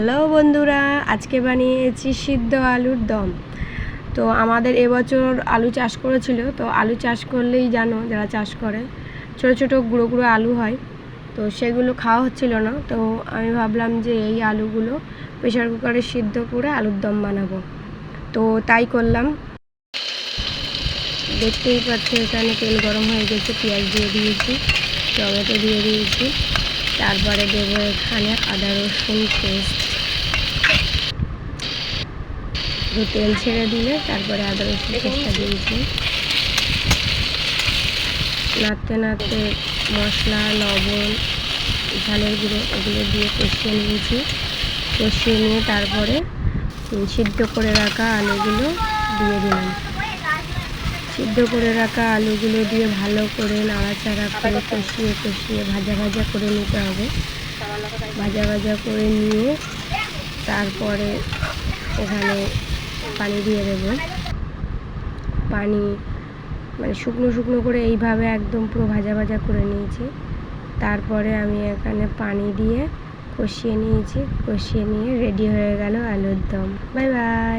Hello বন্ধুরা, আজকে বানিয়েছি সিদ্ধ আলুর দম। তো আমাদের এবছর আলু চাষ করেছিল। তো আলু চাষ করলেই জানো, যারা চাষ করে ছোটো ছোটো গুঁড়ো গুঁড়ো আলু হয়, তো সেগুলো খাওয়া হচ্ছিল না। তো আমি ভাবলাম যে এই আলুগুলো প্রেশার কুকারে সিদ্ধ করে আলুর দম বানাবো। তো তাই করলাম। দেখতেই পাচ্ছি এখানে তেল গরম হয়ে গেছে, পেঁয়াজ দিয়ে দিয়েছি, টমেটো দিয়ে দিয়েছি, তারপরে দেবো এখানে আদা রসুন পেস্ট। তেল ছেড়ে দিলে তারপরে আদা রসুন পেস্টটা দিয়েছি। নাড়তে নাড়তে মশলা, লবণ, ঝালের গুঁড়ো এগুলো দিয়ে কষিয়ে নিয়েছি। কষিয়ে নিয়ে তারপরে সিদ্ধ করে রাখা আলুগুলো দিয়ে দিলাম। সিদ্ধ করে রাখা আলুগুলো দিয়ে ভালো করে নাড়াচাড়া করে কষিয়ে কষিয়ে ভাজা ভাজা করে নিতে হবে। ভাজা ভাজা করে নিয়ে তারপরে এখানে পানি দিয়ে দেব। পানি মানে শুকনো শুকনো করে এইভাবে একদম পুরো ভাজা ভাজা করে নিয়েছি। তারপরে আমি এখানে পানি দিয়ে কষিয়ে নিয়েছি। কষিয়ে নিয়ে রেডি হয়ে গেল আলুর দম। Bye bye.